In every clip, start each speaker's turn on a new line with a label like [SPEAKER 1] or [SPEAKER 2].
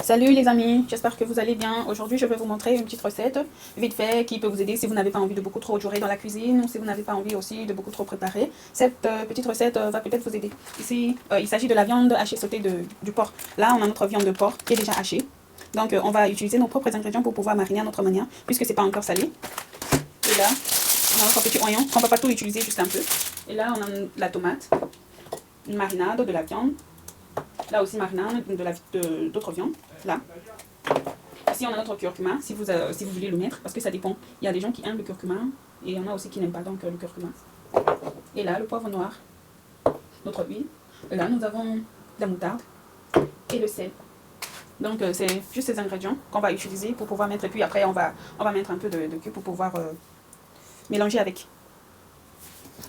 [SPEAKER 1] Salut les amis, j'espère que vous allez bien. Aujourd'hui je vais vous montrer une petite recette vite fait qui peut vous aider si vous n'avez pas envie de beaucoup trop durer dans la cuisine ou si vous n'avez pas envie aussi de beaucoup trop préparer. Cette petite recette va peut-être vous aider. Ici il s'agit de la viande hachée sautée du porc. Là on a notre viande de porc qui est déjà hachée. Donc on va utiliser nos propres ingrédients pour pouvoir mariner à notre manière puisque c'est pas encore salé. Et là on a notre petit oignon, on ne va pas tout utiliser, juste un peu. Et là on a la tomate, une marinade de la viande. Là aussi marinade d'autres viandes. Là. Ici on a notre curcuma, si vous voulez le mettre, parce que ça dépend. Il y a des gens qui aiment le curcuma et il y en a aussi qui n'aiment pas donc le curcuma. Et là le poivre noir, notre huile. Et là nous avons la moutarde et le sel. Donc c'est juste ces ingrédients qu'on va utiliser pour pouvoir mettre. Et puis après on va mettre un peu de cube pour pouvoir mélanger avec.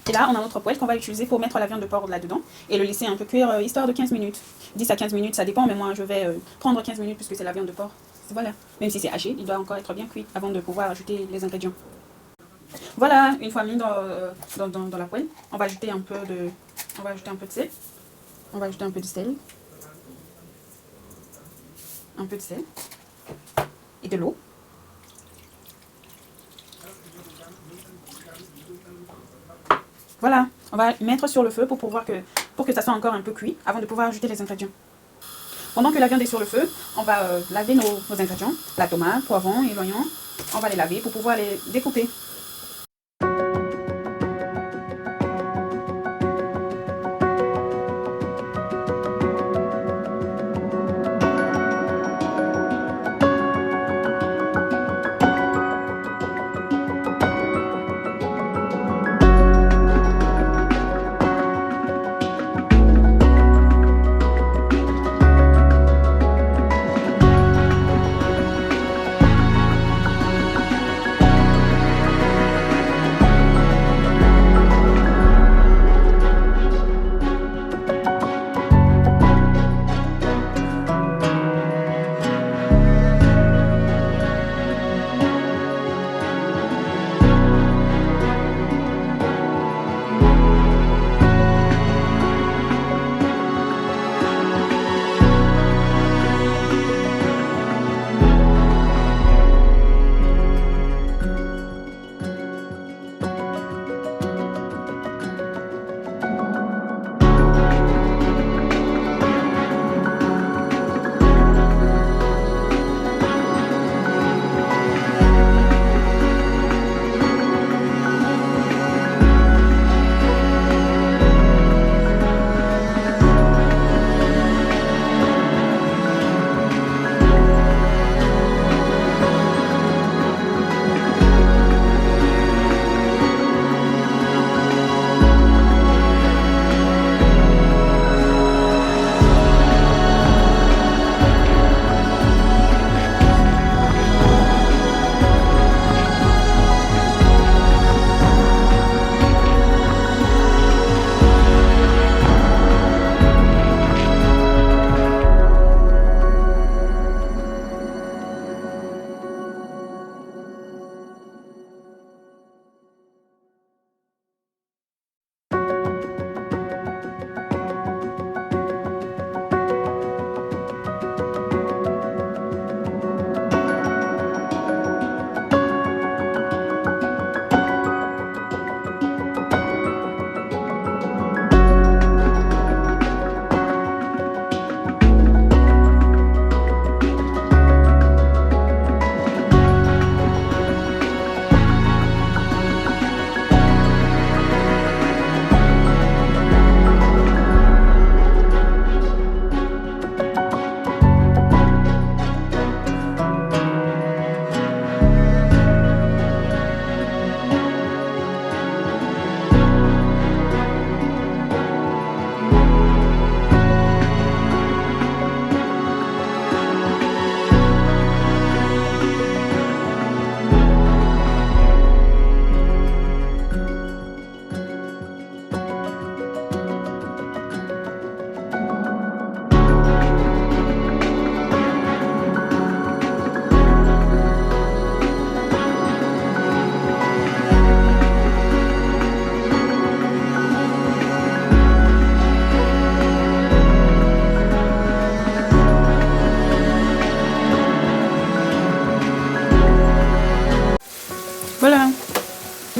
[SPEAKER 1] Et là, on a notre poêle qu'on va utiliser pour mettre la viande de porc là-dedans et le laisser un peu cuire histoire de 15 minutes. 10 à 15 minutes, ça dépend, mais moi je vais prendre 15 minutes puisque c'est la viande de porc. Voilà, même si c'est haché, il doit encore être bien cuit avant de pouvoir ajouter les ingrédients. Voilà, une fois mis dans la poêle, on va ajouter un peu de sel. On va ajouter un peu de sel. Un peu de sel. Et de l'eau. Voilà, on va mettre sur le feu pour que ça soit encore un peu cuit avant de pouvoir ajouter les ingrédients. Pendant que la viande est sur le feu, on va laver nos ingrédients, la tomate, poivron et l'oignon. On va les laver pour pouvoir les découper.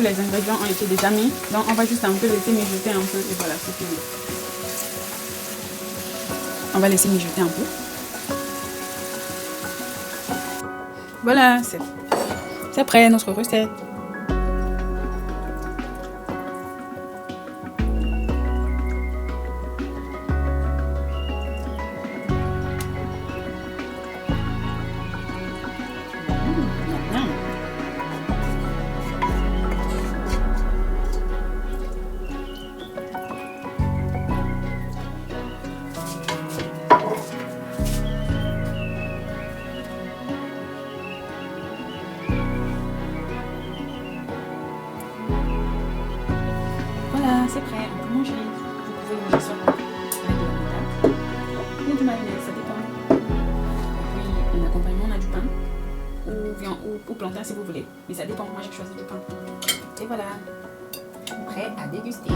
[SPEAKER 1] les ingrédients ont été déjà mis. Donc on va juste un peu laisser mijoter un peu et voilà, c'est fini. On va laisser mijoter un peu. Voilà, c'est prêt notre recette. Voilà, c'est prêt, on peut manger. Vous pouvez manger ça avec de la moutarde ou du mayonnaise, ça dépend. Et puis en accompagnement, on a du pain ou plantain si vous voulez. Mais ça dépend, moi j'ai choisi du pain. Et voilà, prêt à déguster.